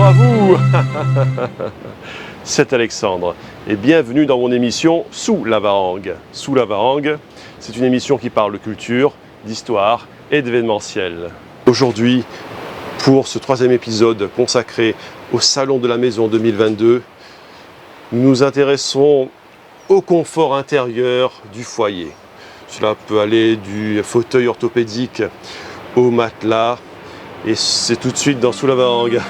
à vous. C'est Alexandre et bienvenue dans mon émission Sous la Varangue. Sous la Varangue, c'est une émission qui parle de culture, d'histoire et d'événementiel. Aujourd'hui, pour ce troisième épisode consacré au Salon de la Maison 2022, nous nous intéressons au confort intérieur du foyer. Cela peut aller du fauteuil orthopédique au matelas et c'est tout de suite dans Sous la Varangue.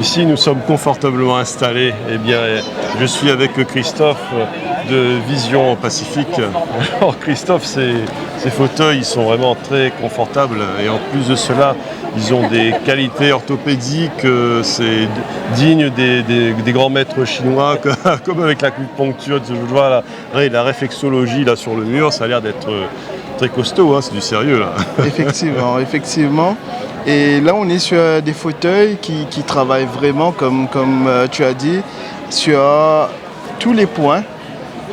Ici, nous sommes confortablement installés. Eh bien, je suis avec Christophe de Vision Pacifique. Alors, Christophe, ces fauteuils ils sont vraiment très confortables et en plus de cela, ils ont des qualités orthopédiques. C'est digne des grands maîtres chinois, comme avec l'acupuncture. Je vois la réflexologie là sur le mur, ça a l'air d'être très costaud, hein, c'est du sérieux là. Effectivement. Et là, on est sur des fauteuils qui travaillent vraiment, comme tu as dit, sur tous les points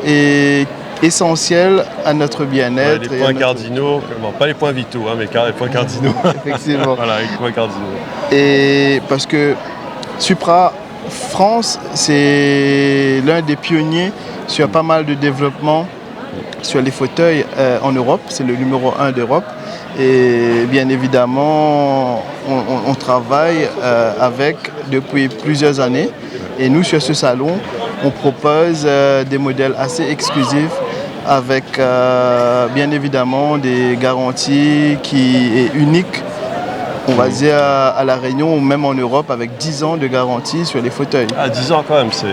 et essentiels à notre bien-être. Les points cardinaux, bon, pas les points vitaux, hein, mais les points cardinaux. Effectivement. Voilà, les points cardinaux. Et parce que Supra France, c'est l'un des pionniers sur pas mal de développement sur les fauteuils en Europe. C'est le numéro 1 d'Europe. Et bien évidemment, on travaille avec depuis plusieurs années. Et nous, sur ce salon, on propose des modèles assez exclusifs avec bien évidemment des garanties qui est unique, on va dire à La Réunion ou même en Europe, avec 10 ans de garantie sur les fauteuils. Ah, 10 ans quand même, 10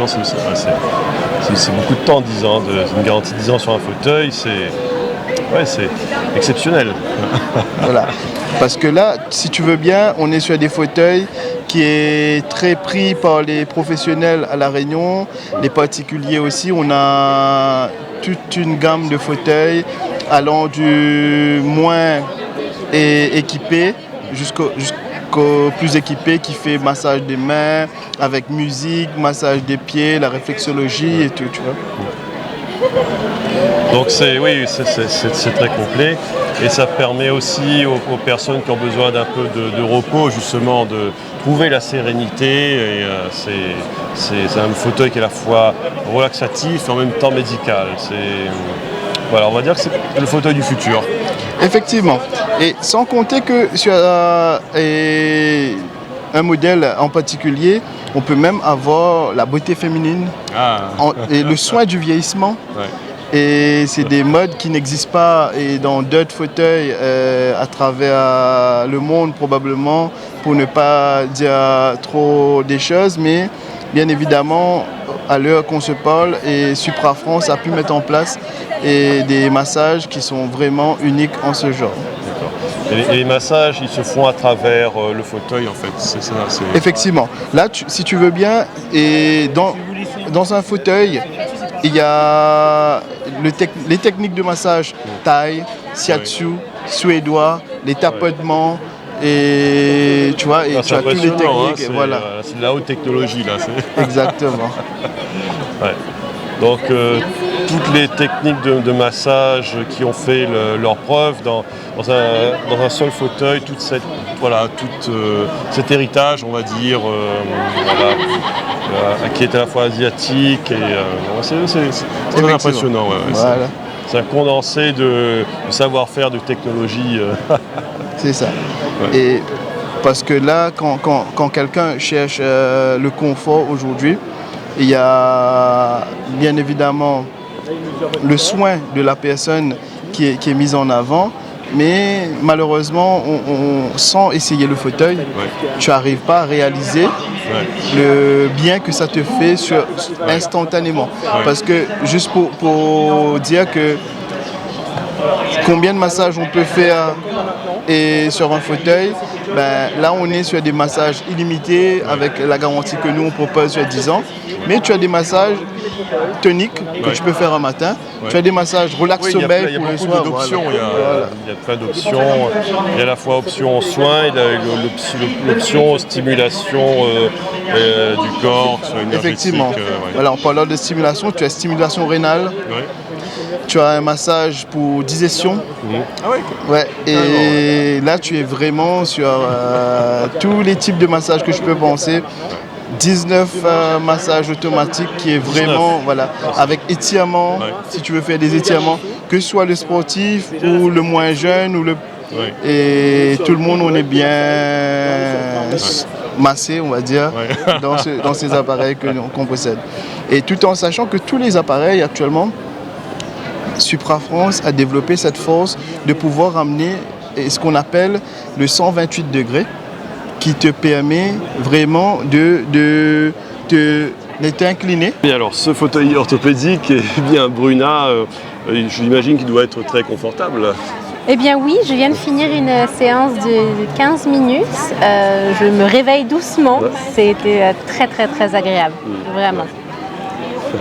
ans, c'est beaucoup de temps, 10 ans, une garantie de 10 ans sur un fauteuil, c'est exceptionnel. Voilà. Parce que là, si tu veux bien, on est sur des fauteuils qui est très pris par les professionnels à La Réunion, les particuliers aussi. On a toute une gamme de fauteuils allant du moins équipé jusqu'au plus équipé qui fait massage des mains, avec musique, massage des pieds, la réflexologie et tout, tu vois. Donc c'est très complet et ça permet aussi aux personnes qui ont besoin d'un peu de repos justement de trouver la sérénité et c'est un fauteuil qui est à la fois relaxatif et en même temps médical. Voilà, on va dire que c'est le fauteuil du futur. Effectivement. Et sans compter que sur un modèle en particulier, on peut même avoir la beauté féminine et le soin du vieillissement. Ouais. Et c'est des modes qui n'existent pas et dans d'autres fauteuils à travers le monde probablement, pour ne pas dire trop des choses, mais bien évidemment, à l'heure qu'on se parle, et Supra France a pu mettre en place des massages qui sont vraiment uniques en ce genre. Et les massages, ils se font à travers le fauteuil en fait, c'est ça. Effectivement. Là, si tu veux bien, et dans un fauteuil, il y a les techniques de massage thaï, shiatsu, suédois, les tapotements, et tu vois, et tu as toutes les techniques. Hein, voilà. C'est de la haute technologie là. Exactement. Ouais. Donc toutes les techniques de massage qui ont fait leur preuve dans un seul fauteuil, tout cet héritage, on va dire, qui est à la fois asiatique et c'est très impressionnant. Voilà. C'est un condensé de savoir-faire, de technologie. C'est ça. Ouais. Et parce que là, quand quelqu'un cherche le confort aujourd'hui, il y a bien évidemment le soin de la personne qui est mis en avant, mais malheureusement, sans essayer le fauteuil, tu n'arrives pas à réaliser le bien que ça te fait instantanément. Parce que, juste pour dire que combien de massages on peut faire et sur un fauteuil, là on est sur des massages illimités avec la garantie que nous on propose sur 10 ans. Mais tu as des massages toniques que tu peux faire un matin. Tu as des massages relax sommeil pour le soir. Il y a beaucoup d'options. Il y a plein d'options. Il y a à la fois option soins, il y a l'option stimulation du corps, énergétique. Effectivement. Voilà, en parlant de stimulation, tu as stimulation rénale. Tu as un massage pour digestion. Et là, tu es vraiment sur tous les types de massages que je peux penser. 19 massages automatiques qui est vraiment, avec étirement, si tu veux faire des étirements, que ce soit le sportif ou le moins jeune, et tout le monde, on est bien massé, on va dire, dans ces appareils qu'on possède. Et tout en sachant que tous les appareils actuellement, Supra France a développé cette force de pouvoir amener ce qu'on appelle le 128 degrés, qui te permet vraiment d'être incliné. Et alors, ce fauteuil orthopédique, Bruna, j'imagine qu'il doit être très confortable. Eh bien oui, je viens de finir une séance de 15 minutes. Je me réveille doucement. C'était très très très agréable, vraiment.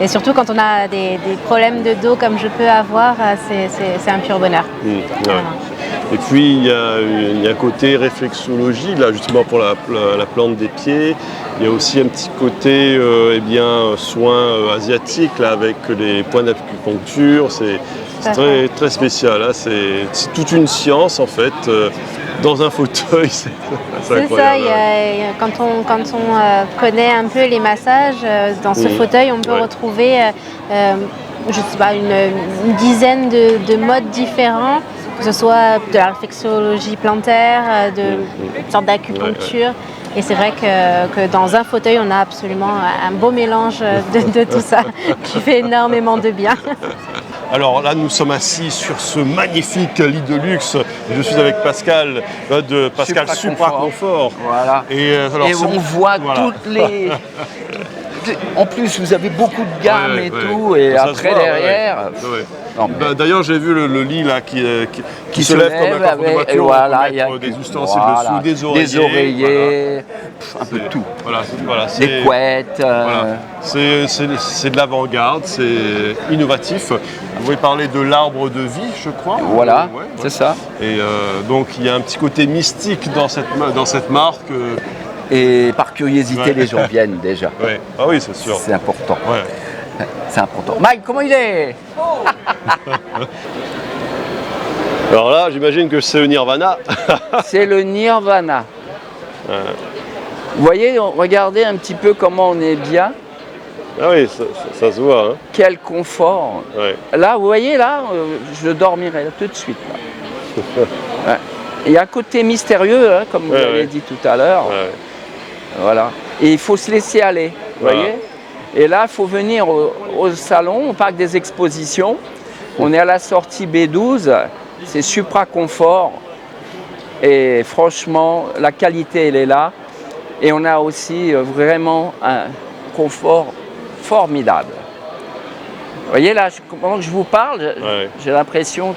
Et surtout quand on a des problèmes de dos comme je peux avoir, c'est un pur bonheur. Voilà. Et puis il y a un côté réflexologie, là justement pour la plante des pieds. Il y a aussi un petit côté soins asiatiques là, avec les points d'acupuncture. C'est très, très spécial. Hein. C'est toute une science en fait. Dans un fauteuil, c'est incroyable. C'est ça, quand on connaît un peu les massages, dans ce fauteuil, on peut retrouver je sais pas, une dizaine de modes différents, que ce soit de la réflexologie plantaire, une sorte d'acupuncture. Et c'est vrai que dans un fauteuil, on a absolument un beau mélange de tout ça qui fait énormément de bien. Alors là, nous sommes assis sur ce magnifique lit de luxe. Je suis avec Pascal, de Pascal Supra Confort. Voilà. Et on voit toutes les... En plus, vous avez beaucoup de gammes tout, et ça après derrière... D'ailleurs, j'ai vu le lit là qui se lève comme un coffre de voiture. Il y a des ustensiles dessous, des oreillers, un peu de tout. Des couettes. C'est de l'avant-garde, c'est innovatif. Vous pouvez parler de l'arbre de vie, je crois. Voilà, c'est ça. Et donc il y a un petit côté mystique dans cette marque. Et par curiosité, les gens viennent déjà. Ah oui, c'est sûr. C'est important. C'est important. Mike, comment il est? Alors là, j'imagine que c'est le Nirvana. C'est le Nirvana. Vous voyez, regardez un petit peu comment on est bien. Ah oui, ça se voit. Hein. Quel confort. Là, vous voyez, là, je dormirai tout de suite. Là. Il y a un côté mystérieux, hein, comme vous l'avez dit tout à l'heure. Voilà. Et il faut se laisser aller, vous voyez. Et là, il faut venir au salon, au parc des expositions. On est à la sortie B12, c'est Supra Confort. Et franchement, la qualité, elle est là. Et on a aussi vraiment un confort formidable. Vous voyez, là, pendant que je vous parle, j'ai l'impression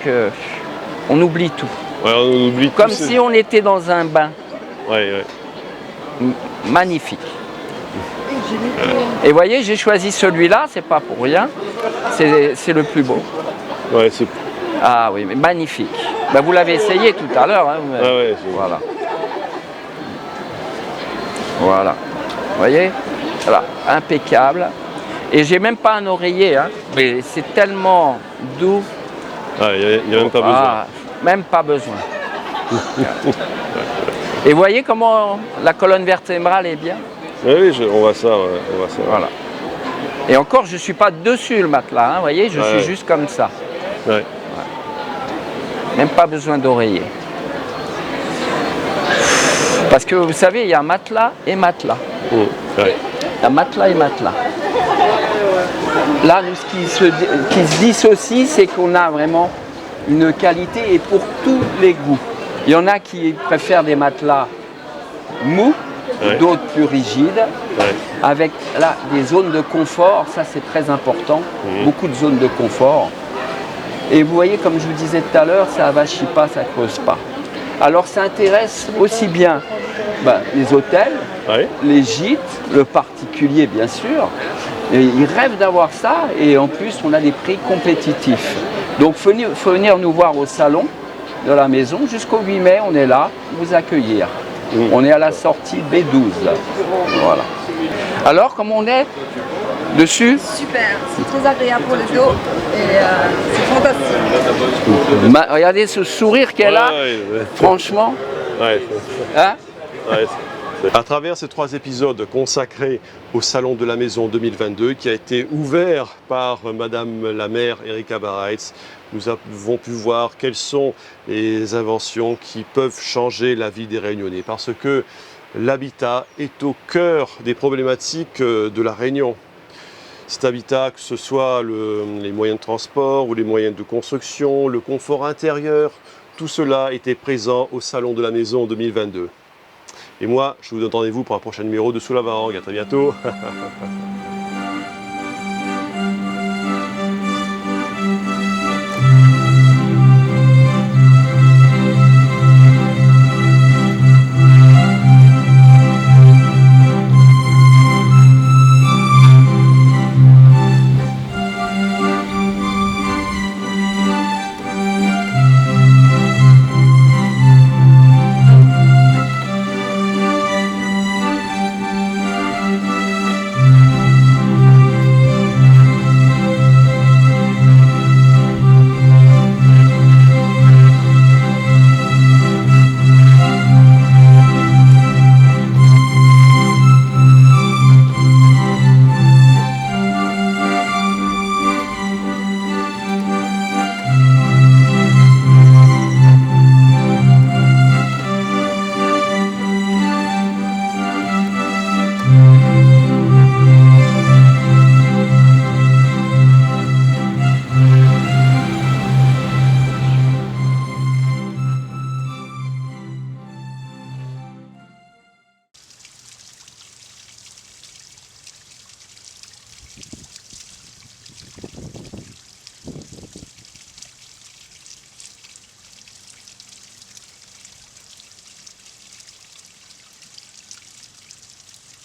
qu'on oublie tout. On oublie comme si on était dans un bain. Magnifique. Et vous voyez, j'ai choisi celui-là, c'est pas pour rien, c'est le plus beau. Ah oui, mais magnifique. Vous l'avez essayé tout à l'heure. Hein, voilà. Voilà. Vous voyez, voilà, impeccable. Et j'ai même pas un oreiller, hein, mais c'est tellement doux. Ah, il n'y a même pas besoin. Même pas besoin. Et vous voyez comment la colonne vertébrale est bien? Oui, on voit ça. Voilà. Et encore, je ne suis pas dessus le matelas, hein, vous voyez, je suis juste comme ça. Ouais. Même pas besoin d'oreiller. Parce que vous savez, il y a matelas et matelas. Ouais. Il y a matelas et matelas. Là, nous, ce qui se dissocie, c'est qu'on a vraiment une qualité et pour tous les goûts. Il y en a qui préfèrent des matelas mous, d'autres plus rigides, avec là des zones de confort, ça c'est très important, beaucoup de zones de confort. Et vous voyez, comme je vous disais tout à l'heure, ça avachit pas, ça creuse pas. Alors ça intéresse aussi bien les hôtels, les gîtes, le particulier bien sûr. Et ils rêvent d'avoir ça et en plus on a des prix compétitifs. Donc il faut venir nous voir au salon de la maison. Jusqu'au 8 mai, on est là, vous accueillir. On est à la sortie B12. Voilà. Alors, comment on est dessus? Super, c'est très agréable pour le dos et c'est fantastique. Regardez ce sourire qu'elle a, franchement. Hein? À travers ces 3 épisodes consacrés au Salon de la Maison 2022 qui a été ouvert par Madame la maire Erika Bareitz, nous avons pu voir quelles sont les inventions qui peuvent changer la vie des Réunionnais parce que l'habitat est au cœur des problématiques de la Réunion. Cet habitat, que ce soit les moyens de transport ou les moyens de construction, le confort intérieur, tout cela était présent au Salon de la Maison 2022. Et moi, je vous donne rendez-vous pour un prochain numéro de Sous la Varangue. À très bientôt.